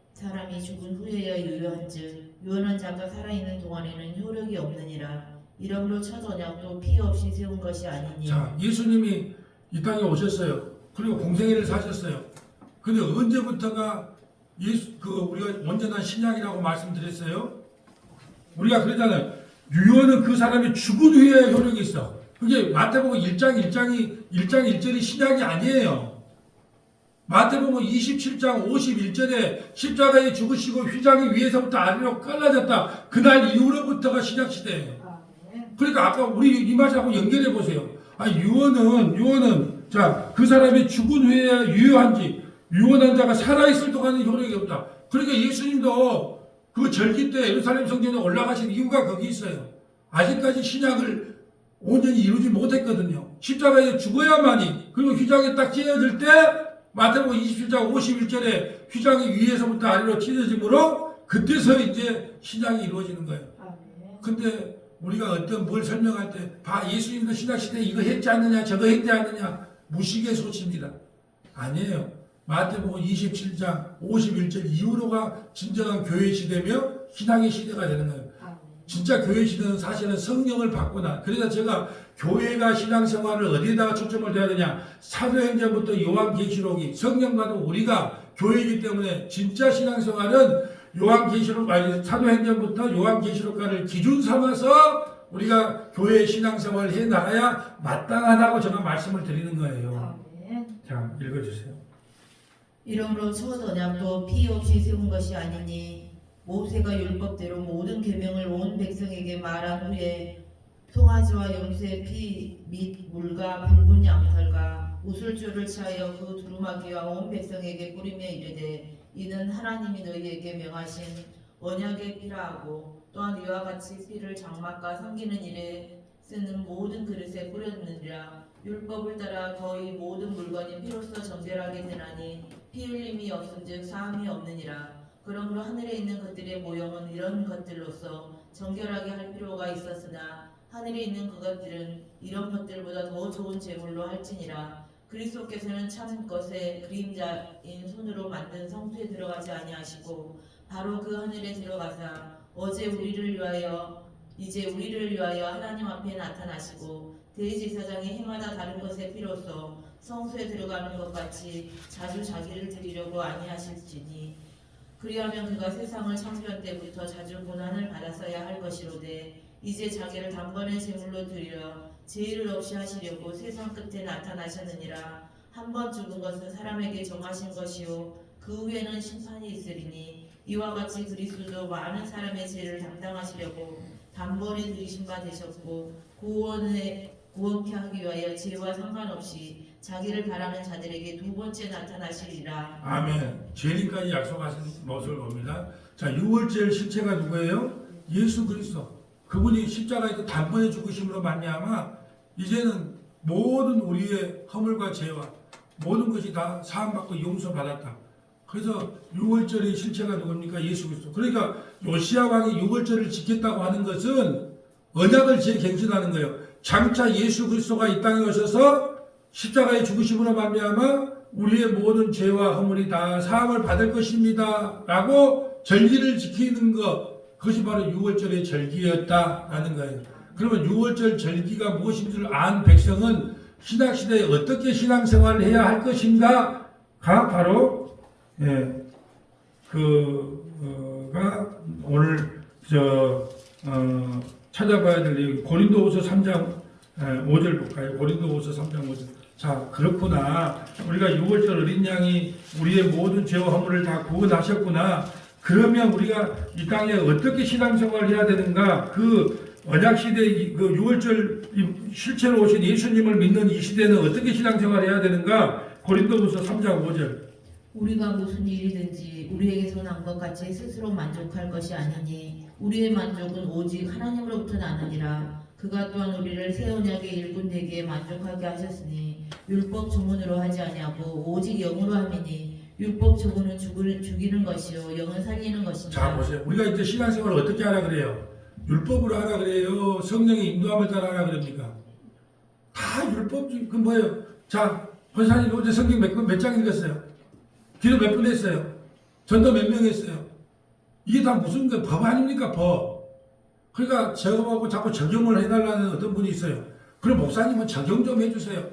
죽은 후에야 유효한즉 유언한 자가 살아있는 동안에는 효력이 없느니라. 이러므로 첫 언약도 피 없이 세운 것이 아니니. 자, 예수님이 이 땅에 오셨어요. 그리고 공생애를 사셨어요. 근데 언제부터가 우리가 온전한 신약이라고 말씀드렸어요? 우리가 그러잖아요. 유언은 그 사람이 죽은 후에 효력이 있어. 그게 마태복음 1장 1절이 신약이 아니에요. 마태복음 27장 51절에 십자가에 죽으시고 휘장이 위에서부터 아래로 깔라졌다. 그날 이후로부터가 신약 시대예요. 그러니까 아까 우리 이 말하고 연결해 보세요. 유언은 그 사람이 죽은 후에 유효한지 유언한 자가 살아있을 동안은 효력이 없다. 그러니까 예수님도 그 절기 때 예루살렘 성전에 올라가신 이유가 거기 있어요. 아직까지 신약을 온전히 이루지 못했거든요. 십자가에 죽어야만이. 그리고 휘장이 딱 찢어질 때 마태복음 27장 51절에 휘장이 위에서부터 아래로 찢어짐으로 그때서 이제 신약이 이루어지는 거예요. 근데 우리가 어떤 뭘 설명할 때 예수님도 신약 시대에 이거 했지 않느냐 저거 했지 않느냐 무식의 소치입니다. 아니에요. 마태복음 27장 51절 이후로가 진정한 교회 시대며 신앙의 시대가 되는 거예요. 진짜 교회 시대는 사실은 성령을 받거나, 그래서 제가 교회가 신앙생활을 어디에다가 초점을 둬야 되냐, 사도행전부터 요한계시록이 성령과도 우리가 교회이기 때문에 진짜 신앙생활은 요한계시록 아니 사도행전부터 요한계시록과를 기준 삼아서 우리가 교회 신앙생활을 해 나가야 마땅하다고 제가 말씀을 드리는 거예요. 아멘. 자, 읽어주세요. 이러므로 첫 언약도 피 없이 세운 것이 아니니 모세가 율법대로 모든 계명을 온 백성에게 말한 후에 송아지와 염소의 피 및 물과 붉은 양털과 우슬줄을 취하여 그 두루마기와 온 백성에게 뿌리며 이르되 이는 하나님이 너희에게 명하신 언약의 피라 하고 또한 이와 같이 피를 장막과 섬기는 일에 쓰는 모든 그릇에 뿌렸느니라. 율법을 따라 거의 모든 물건이 피로써 정결하게 되나니 피 흘림이 없은즉 사함이 없느니라. 그러므로 하늘에 있는 것들의 모형은 이런 것들로서 정결하게 할 필요가 있었으나 하늘에 있는 그것들은 이런 것들보다 더 좋은 제물로 할지니라. 그리스도께서는 참 것의 그림자인 손으로 만든 성소에 들어가지 아니하시고 바로 그 하늘에 들어가사 어제 우리를 위하여 이제 우리를 위하여 하나님 앞에 나타나시고 대제사장이 해마다 다른 것의 피로써 성소에 들어가는 것 같이 자주 자기를 드리려고 아니하실지니 그리하면 그가 세상을 창조한 때부터 자주 고난을 받았어야 할 것이로되 이제 자기를 단번에 제물로 드리려 제의를 없이 하시려고 세상 끝에 나타나셨느니라. 한 번 죽은 것은 사람에게 정하신 것이요 그 후에는 심판이 있으리니 이와 같이 그리스도도 많은 사람의 죄를 담당하시려고 단번에 들이신 바 되셨고 구원케 하기 위하여 죄와 상관없이 자기를 바라는 자들에게 두 번째 나타나시리라. 아멘. 죄인까지 약속하신 모습을 봅니다. 자, 6월절 실체가 누구예요? 예수 그리스도. 그분이 십자가에서 단번에 죽으심으로 말미암아 이제는 모든 우리의 허물과 죄와 모든 것이 다 사함받고 용서받았다. 그래서 6월절의 실체가 누굽니까? 예수 그리스도. 그러니까 요시야 왕이 6월절을 지켰다고 하는 것은 언약을 재갱신하는 거예요. 장차 예수 그리스도가 이 땅에 오셔서 십자가의 죽으심으로 말미암아 우리의 모든 죄와 허물이 다 사함을 받을 것입니다 라고 절기를 지키는 것, 그것이 바로 6월절의 절기였다라는 거예요. 그러면 6월절 절기가 무엇인지를 안 백성은 신학시대에 어떻게 신앙생활을 해야 할 것인가가 바로 그가 오늘 찾아봐야 될 내용. 고린도후서 3장 5절 볼까요? 고린도후서 3장 5절. 자, 그렇구나. 우리가 6월절 어린 양이 우리의 모든 죄와 허물을 다 구원하셨구나. 그러면 우리가 이 땅에 어떻게 신앙생활을 해야 되는가? 그 언약시대 그 6월절 실체로 오신 예수님을 믿는 이 시대는 어떻게 신앙생활을 해야 되는가? 고린도후서 3장 5절. 우리가 무슨 일이든지 우리에게서 난 것 같이 스스로 만족할 것이 아니니 우리의 만족은 오직 하나님으로부터 나느니라. 그가 또한 우리를 새 언약의 일꾼 되기에 만족하게 하셨으니 율법 조문으로 하지 아니하고 오직 영으로 함이니 율법 조문은 죽이는 것이요 영은 살리는 것이니라. 자, 보세요. 우리가 이제 신앙생활을 어떻게 하라 그래요? 율법으로 하라 그래요? 성령의 인도함을 따라 하라 그럽니까? 다 율법, 그 뭐예요? 자, 권사님 어제 성경 몇 장 읽었어요? 기도 몇 분 했어요? 전도 몇 명 했어요? 이게 다 무슨 법 아닙니까? 법. 그러니까 저하고 자꾸 적용을 해달라는 어떤 분이 있어요. 그럼 목사님은 적용 좀 해주세요.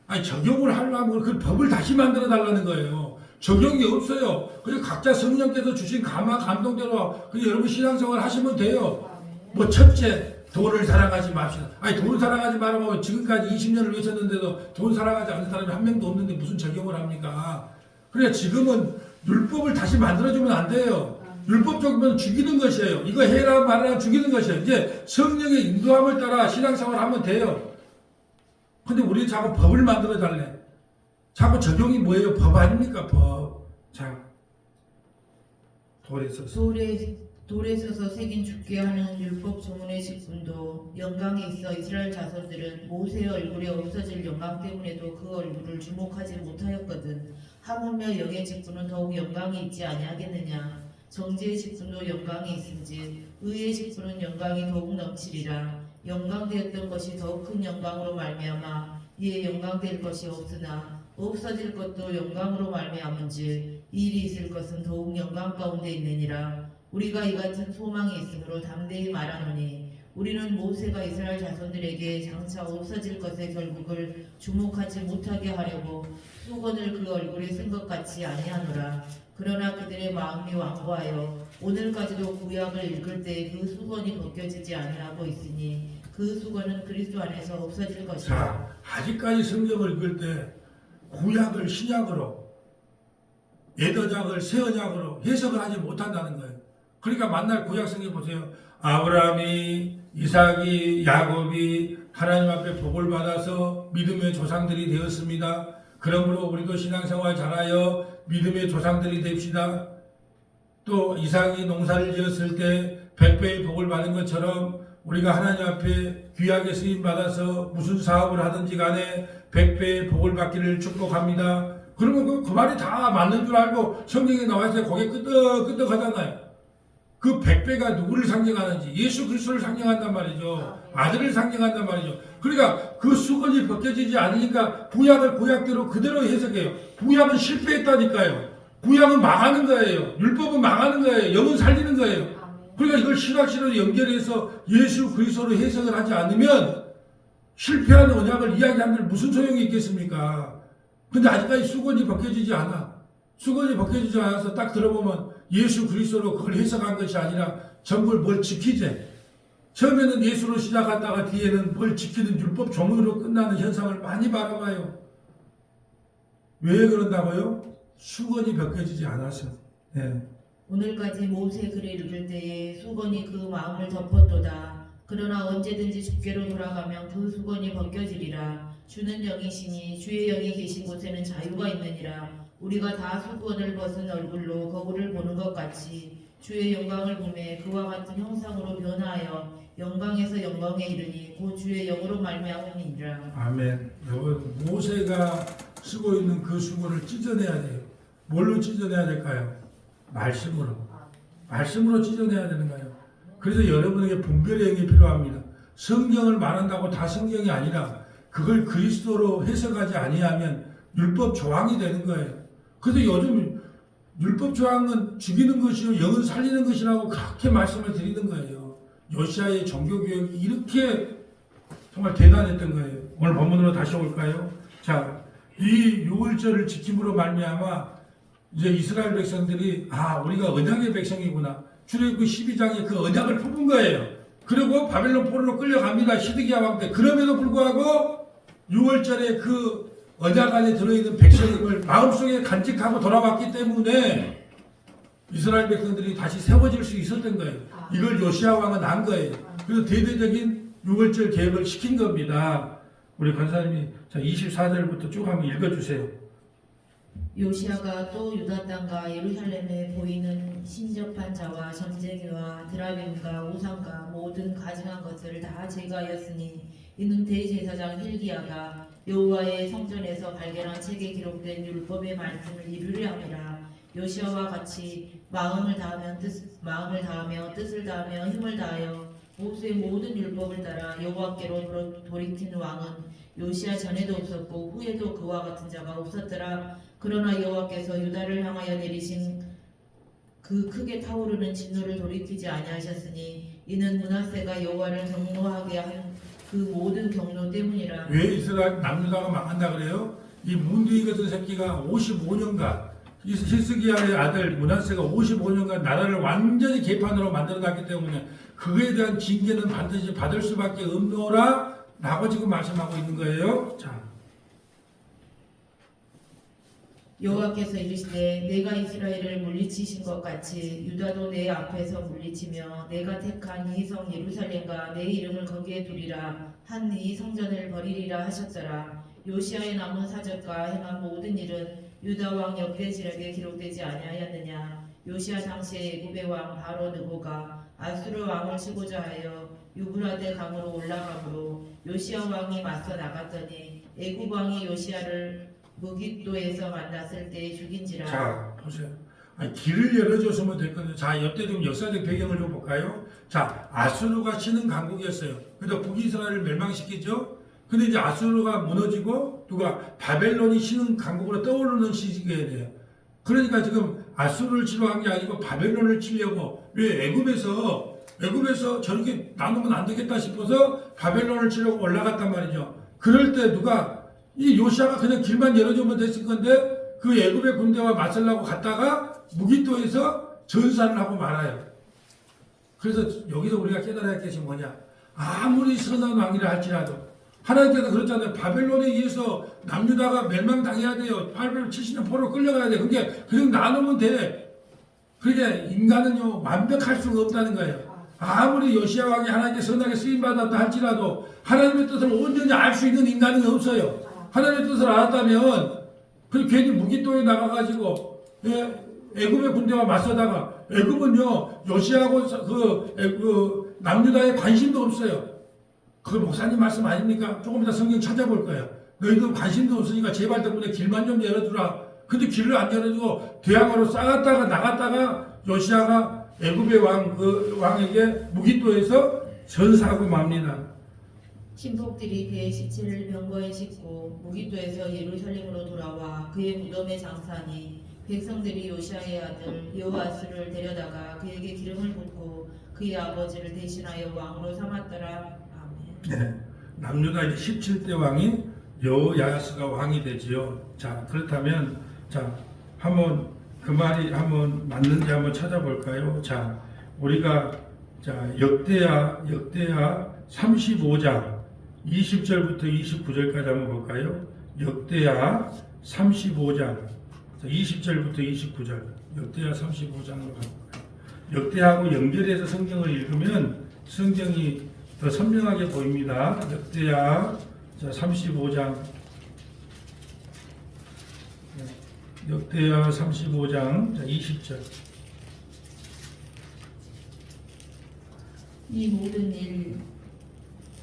아니, 적용을 하려면 그 법을 다시 만들어 달라는 거예요. 적용이 없어요. 그래서 각자 성령께서 주신 감동대로 그냥 여러분 신앙생활 하시면 돼요. 뭐 첫째, 돈을 사랑하지 맙시다. 아니, 돈을 사랑하지 말라고 지금까지 20년을 외쳤는데도 돈 사랑하지 않는 사람이 한 명도 없는데 무슨 적용을 합니까? 그래, 지금은 율법을 다시 만들어주면 안 돼요. 율법적이면 죽이는 것이에요. 이거 해라 말라 죽이는 것이에요. 이제 성령의 인도함을 따라 신앙생활 하면 돼요. 근데 우리 자꾸 법을 만들어 달래. 자꾸 적용이 뭐예요? 법 아닙니까? 법. 자, 돌에 서서 새긴 죽게 하는 율법 조문의 직분도 영광이 있어 이스라엘 자손들은 모세의 얼굴이 없어질 영광 때문에도 그 얼굴을 주목하지 못하였거든. 하물며 영의 직분은 더욱 영광이 있지 아니하겠느냐. 정죄의 직분도 영광이 있은지 의의 직분은 영광이 더욱 넘치리라. 영광되었던 것이 더욱 큰 영광으로 말미암아 이에 영광될 것이 없으나 없어질 것도 영광으로 말미암은즉 일이 있을 것은 더욱 영광 가운데 있느니라. 우리가 이 같은 소망이 있으므로 담대히 말하노니 우리는 모세가 이스라엘 자손들에게 장차 없어질 것의 결국을 주목하지 못하게 하려고 수건을 그 얼굴에 쓴 것 같이 아니하노라. 그러나 그들의 마음이 완고하여 오늘까지도 구약을 읽을 때 그 수건이 벗겨지지 아니하고 있으니 그 수건은 그리스도 안에서 없어질 것이다. 자, 아직까지 성경을 읽을 때 구약을 신약으로, 옛언약을 새언약으로 해석을 하지 못한다는 거예요. 그러니까 만날 구약 성경 보세요. 아브라함이, 이삭이, 야곱이 하나님 앞에 복을 받아서 믿음의 조상들이 되었습니다. 그러므로 우리도 신앙생활 잘하여 믿음의 조상들이 됩시다. 또 이삭이 농사를 지었을 때 100배의 복을 받은 것처럼 우리가 하나님 앞에 귀하게 쓰임받아서 무슨 사업을 하든지 간에 100배의 복을 받기를 축복합니다. 그러면 그 말이 다 맞는 줄 알고 성경에 나와있을 때 고개 끄덕끄덕 하잖아요. 그 100배가 누구를 상징하는지 예수 그리스도를 상징한단 말이죠. 아들을 상징한단 말이죠. 그러니까 그 수건이 벗겨지지 않으니까 구약을 구약대로 그대로 해석해요. 구약은 실패했다니까요. 구약은 망하는 거예요. 율법은 망하는 거예요. 영은 살리는 거예요. 그러니까 이걸 신학신으로 연결해서 예수 그리스도로 해석을 하지 않으면 실패한 언약을 이야기하면 무슨 소용이 있겠습니까? 근데 아직까지 수건이 벗겨지지 않아. 수건이 벗겨지지 않아서 딱 들어보면 예수 그리스도로 그걸 해석한 것이 아니라 전부 뭘 지키지. 처음에는 예수로 시작하다가 뒤에는 뭘 지키는 율법 조문으로 끝나는 현상을 많이 바라봐요. 왜 그런다고요? 수건이 벗겨지지 않아서. 네. 오늘까지 모세 글을 읽을 때에 수건이 그 마음을 덮었도다. 그러나 언제든지 주께로 돌아가면 그 수건이 벗겨지리라. 주는 영이시니 주의 영이 계신 곳에는 자유가 있느니라. 우리가 다 수건을 벗은 얼굴로 거울을 보는 것 같이 주의 영광을 보매 그와 같은 형상으로 변화하여 영광에서 영광에 이르니 곧 주의 영으로 말미암음이니라. 아멘. 모세가 쓰고 있는 그 수건을 찢어내야 돼요. 뭘로 찢어내야 될까요? 말씀으로. 말씀으로 찢어내야 되는 거예요. 그래서 여러분에게 분별의 영이 필요합니다. 성경을 말한다고 다 성경이 아니라 그걸 그리스도로 해석하지 아니하면 율법 조항이 되는 거예요. 그래서 요즘 율법 조항은 죽이는 것이요 영은 살리는 것이라고 그렇게 말씀을 드리는 거예요. 요시아의 종교교육이 이렇게 정말 대단했던 거예요. 오늘 본문으로 다시 올까요? 자, 이 6월절을 지킴으로 말미암아 이제 이스라엘 백성들이 우리가 언약의 백성이구나. 출애굽기 12장에 그 언약을 품은 거예요. 그리고 바벨론 포로로 끌려갑니다. 시드기야 왕 때. 그럼에도 불구하고 6월절에 그 언약 안에 들어있는 백성임을 마음속에 간직하고 돌아왔기 때문에 이스라엘 백성들이 다시 세워질 수 있었던 거예요. 이걸 요시야 왕은 안 거예요. 그래서 대대적인 6월절 계획을 시킨 겁니다. 우리 권사님이 24절부터 쭉 한번 읽어주세요. 요시아가 또 유다 땅과 예루살렘에 보이는 신접한 자와 점쟁이와 드라빔과 우상과 모든 가증한 것을 다 제거하였으니 이는 대제사장 hil기야가 여호와의 성전에서 발견한 책에 기록된 율법의 말씀을 이루려 함이라. 요시아와 같이 마음을 다하며 뜻을 다하며 힘을 다하여 모세의 모든 율법을 따라 여호와께로 돌이킨 왕은 요시아 전에도 없었고 후에도 그와 같은 자가 없었더라. 그러나 여호와께서 유다를 향하여 내리신 그 크게 타오르는 진노를 돌이키지 아니하셨으니 이는 므낫세가 여호와를 경노하게 한 그 모든 경노 때문이라. 왜 이스라엘 남유다가 망한다 그래요? 이 문둥이 같은 새끼가 55년간 히스기야의 아들 므낫세가 55년간 나라를 완전히 개판으로 만들어놨기 때문에 그거에 대한 징계는 반드시 받을 수밖에 없노라 라고 지금 말씀하고 있는 거예요. 자, 여호와께서 이르시되 내가 이스라엘을 물리치신 것 같이 유다도 내 앞에서 물리치며 내가 택한 이 성 예루살렘과 내 이름을 거기에 두리라 한 이 성전을 버리리라 하셨더라. 요시아의 남은 사적과 행한 모든 일은 유다 왕 역대지략에 기록되지 아니하였느냐. 요시아 당시에 애굽의 왕 바로 느고가 아수르 왕을 치고자 하여 유브라데 강으로 올라가므로 요시아 왕이 맞서 나갔더니 애굽 왕이 요시아를 무깃도에서 만났을 때 죽인지라. 자 보세요. 길을 열어줬으면 됐거든요. 자, 이때 좀 역사적 배경을 좀 볼까요? 자, 아수르가 치는 강국이었어요. 그래서 북이스라엘을 멸망시키죠. 근데 이제 아수르가 무너지고 누가 바벨론이 치는 강국으로 떠오르는 시기에 돼요. 그러니까 지금 아수르를 치러 한 게 아니고 바벨론을 치려고. 왜 애굽에서 저렇게 나누면 안 되겠다 싶어서 바벨론을 치려고 올라갔단 말이죠. 그럴 때 누가 이 요시아가 그냥 길만 열어주면 됐을 건데 그 애굽의 군대와 맞서려고 갔다가 무기토에서 전사를 하고 말아요. 그래서 여기서 우리가 깨달아야 할 것이 뭐냐? 아무리 선한 왕이라 할지라도 하나님께서 그렇잖아요. 바벨론에 의해서 남유다가 멸망당해야 돼요. 870년 포로 끌려가야 돼. 그게 그냥 나누면 돼. 그게 인간은요 완벽할 수가 없다는 거예요. 아무리 요시아 왕이 하나님께 선하게 쓰임받았다 할지라도 하나님의 뜻을 온전히 알 수 있는 인간은 없어요. 하나님의 뜻을 알았다면 그 괜히 무기토에 나가가지고 애굽의 군대와 맞서다가 애굽은요 요시아하고 그 남유다에 관심도 없어요. 그 목사님 말씀 아닙니까? 조금 이따 성경 찾아볼 거예요. 너희도 관심도 없으니까 제발 덕분에 길만 좀 열어주라. 근데 길을 안 열어주고 대항으로 싸갔다가 나갔다가 요시아가 애굽의 왕에게 무기토에서 전사하고 맙니다. 신복들이 그의 시체를 병거에 싣고 무기토에서 예루살렘으로 돌아와 그의 무덤에 장사하니 백성들이 요시아의 아들 여호아스를 데려다가 그에게 기름을 붓고 그의 아버지를 대신하여 왕으로 삼았더라. 아멘. 네, 남유다 이제 17대 왕이 여호야스가 왕이 되지요. 자, 그렇다면 자 한번 그 말이 한번 맞는지 한번 찾아볼까요? 자, 우리가 자 역대하 35장 20절부터 29절까지 한번 볼까요? 역대하 35장 20절부터 29절 역대하 35장으로 가볼까요? 역대하고 연결해서 성경을 읽으면 성경이 더 선명하게 보입니다. 역대하 35장 역대하 35장 20절 이 모든 일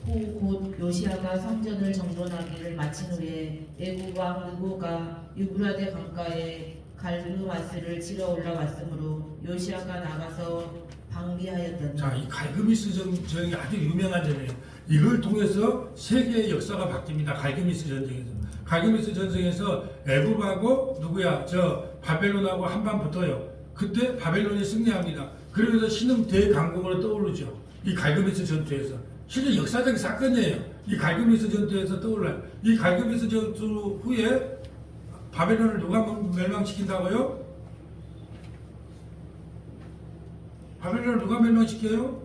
후 곧 요시아가 성전을 정돈하기를 마친 후에 애굽 왕 느보가 유브라데 강가에 갈그미스를 치러 올라왔으므로 요시아가 나가서 방비하였더니. 자, 이 갈그미스 전쟁이 아주 유명한 전쟁이에요. 이걸 통해서 세계의 역사가 바뀝니다. 갈그미스 전쟁에서. 갈그미스 전쟁에서 애굽하고 누구야? 저 바벨론하고 한판 붙어요. 그때 바벨론이 승리합니다. 그러면서 신흥 대강국으로 떠오르죠. 이 갈그미스 전투에서. 실제 역사적인 사건이에요. 이 갈그미스 전투에서 떠올라요. 이 갈그미스 전투 후에 바벨론을 누가 멸망시킨다고요? 바벨론을 누가 멸망시켜요?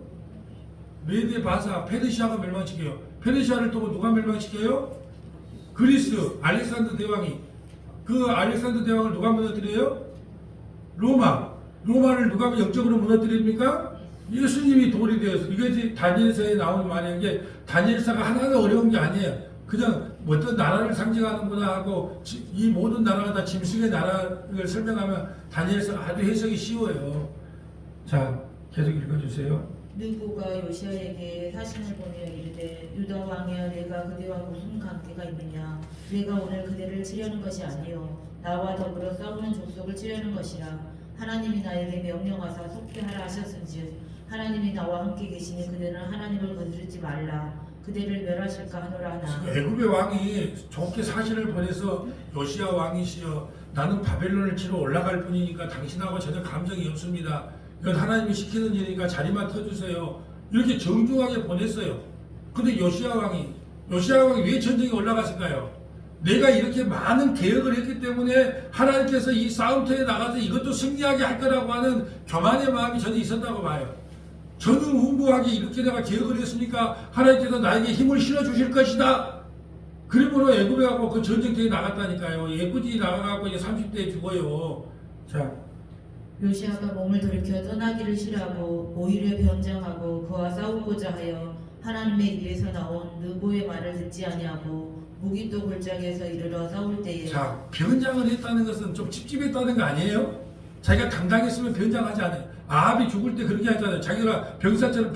메데 바사, 페르시아가 멸망시켜요. 페르시아를 또 누가 멸망시켜요? 그리스, 알렉산더 대왕이. 그 알렉산더 대왕을 누가 무너뜨려요? 로마를 누가 영적으로 무너뜨립니까? 예수님이 돌이 되어서. 이게 다니엘서에 나오는 말인 게 다니엘서가 하나도 어려운 게 아니에요. 그냥 어떤 나라를 상징하는구나 하고 이 모든 나라가 다 짐승의 나라를 설명하면 다니엘서가 아주 해석이 쉬워요. 자, 계속 읽어주세요. 느보가 요시아에게 사신을 보내어 이르되 유다 왕이여 내가 그대와 무슨 관계가 있느냐 내가 오늘 그대를 치려는 것이 아니요 나와 더불어 싸우는 족속을 치려는 것이라 하나님이 나에게 명령하사 속죄하라 하셨은즉 하나님이 나와 함께 계시니 그대는 하나님을 건드리지 말라 그대를 멸하실까 하노라 하나. 애굽의 왕이 좋게 사신을 보내서 요시아 왕이시여 나는 바벨론을 치러 올라갈 뿐이니까 당신하고 전혀 감정이 없습니다. 이건 하나님이 시키는 일이니까 자리만 터주세요. 이렇게 정중하게 보냈어요. 근데 요시아 왕이 왜 전쟁에 올라갔을까요? 내가 이렇게 많은 계획을 했기 때문에 하나님께서 이 싸움터에 나가서 이것도 승리하게 할 거라고 하는 교만의 마음이 저는 있었다고 봐요. 전후무하게 이렇게 내가 계획을 했으니까 하나님께서 나에게 힘을 실어주실 것이다. 그러므로 애굽에 가고 그 전쟁터에 나갔다니까요. 애굽이 나가고 이제 30대에 죽어요. 자, 요시아가 몸을 돌이켜 떠나기를 싫어하고 오히려 변장하고 그와 싸우고자 하여 하나님의 입에서 나온 느보의 말을 듣지 아니하고 무기또 골짜기에서 이르러 싸울 때에. 자, 변장을 했다는 것은 좀 찝찝했다는 거 아니에요? 자기가 당당했으면 변장하지 않아요. 아합이 죽을 때 그렇게 하잖아요. 자기가 병사처럼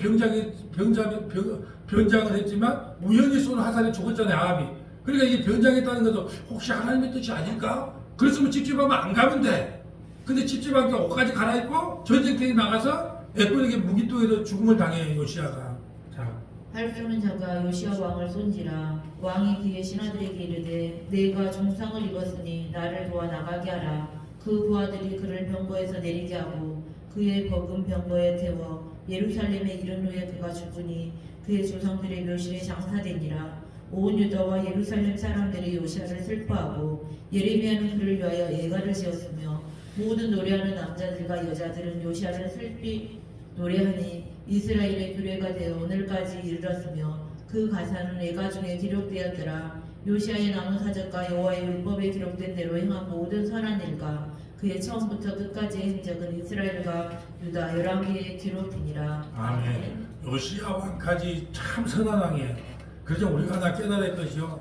변장을 했지만 우연히 쏜 화살에 죽었잖아요. 아합이. 그러니까 이게 변장했다는 것도 혹시 하나님의 뜻이 아닐까? 그랬으면 찝찝하면 안 가면 돼. 근데 찝찝하게 옷까지 갈아입고 전쟁터에 나가서 애굽에게 무기또에서 죽음을 당해요. 요시아가. 자, 활 쏘는 자가 요시아 왕을 쏜지라 왕이 그의 신하들에게 이르되 내가 중상을 입었으니 나를 도와 나가게 하라 그 부하들이 그를 병거에서 내리게 하고 그의 버금 병거에 태워 예루살렘에 이른 후에 그가 죽으니 그의 조상들의 묘실에 장사되니라. 온 유다와 예루살렘 사람들이 요시아를 슬퍼하고 예레미야는 그를 위하여 애가를 지었으며 모든 노래하는 남자들과 여자들은 요시아를 슬피 노래하니 이스라엘의 규례가 되어 오늘까지 이르렀으며 그 가사는 애가 중에 기록되었더라. 요시아의 나무 사적과 여호와의 율법에 기록된 대로 행한 모든 선한 일과 그의 처음부터 끝까지의 행적은 이스라엘과 유다 11개의 기록이니라. 아멘. 요시야 왕까지 참 선한 왕이에요. 그래서 우리가 하나 깨달을 것이요.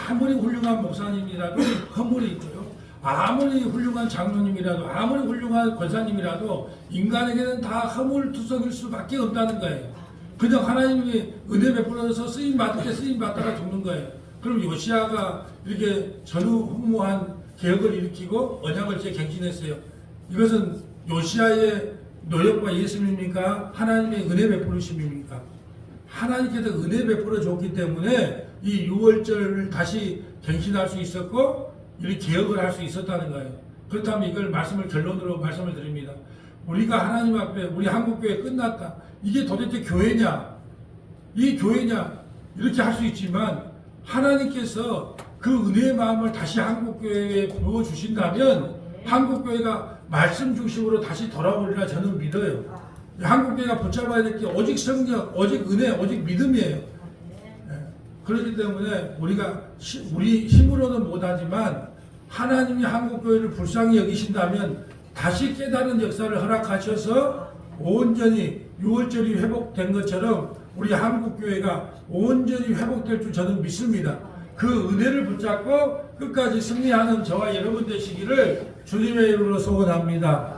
아무리 훌륭한 목사님이라도 허물이 있고요. 아무리 훌륭한 장로님이라도 아무리 훌륭한 권사님이라도 인간에게는 다 허물투성일 수밖에 없다는 거예요. 그냥 하나님이 은혜 베풀어서 쓰임 받을 때 쓰임 받다가 죽는 거예요. 그럼 요시아가 이렇게 전후후무한 개혁을 일으키고 언약을 재갱신했어요. 이것은 요시아의 노력과 예수님입니까? 하나님의 은혜 베푸심입니까? 하나님께서 은혜 베풀어 줬기 때문에 이 6월절을 다시 갱신할 수 있었고 이렇게 개혁을 할 수 있었다는 거예요. 그렇다면 이걸 결론으로 말씀을 드립니다. 우리가 하나님 앞에 우리 한국교회 끝났다. 이게 도대체 교회냐? 이 교회냐? 이렇게 할 수 있지만 하나님께서 그 은혜의 마음을 다시 한국교회에 부어주신다면 한국교회가 말씀 중심으로 다시 돌아오리라 저는 믿어요. 한국교회가 붙잡아야 될 게 오직 성령, 오직 은혜, 오직 믿음이에요. 그렇기 때문에 우리가 우리 힘으로는 못하지만 하나님이 한국교회를 불쌍히 여기신다면 다시 깨달은 역사를 허락하셔서 온전히 6월절이 회복된 것처럼 우리 한국교회가 온전히 회복될 줄 저는 믿습니다. 그 은혜를 붙잡고 끝까지 승리하는 저와 여러분 되시기를 주님의 이름으로 소원합니다.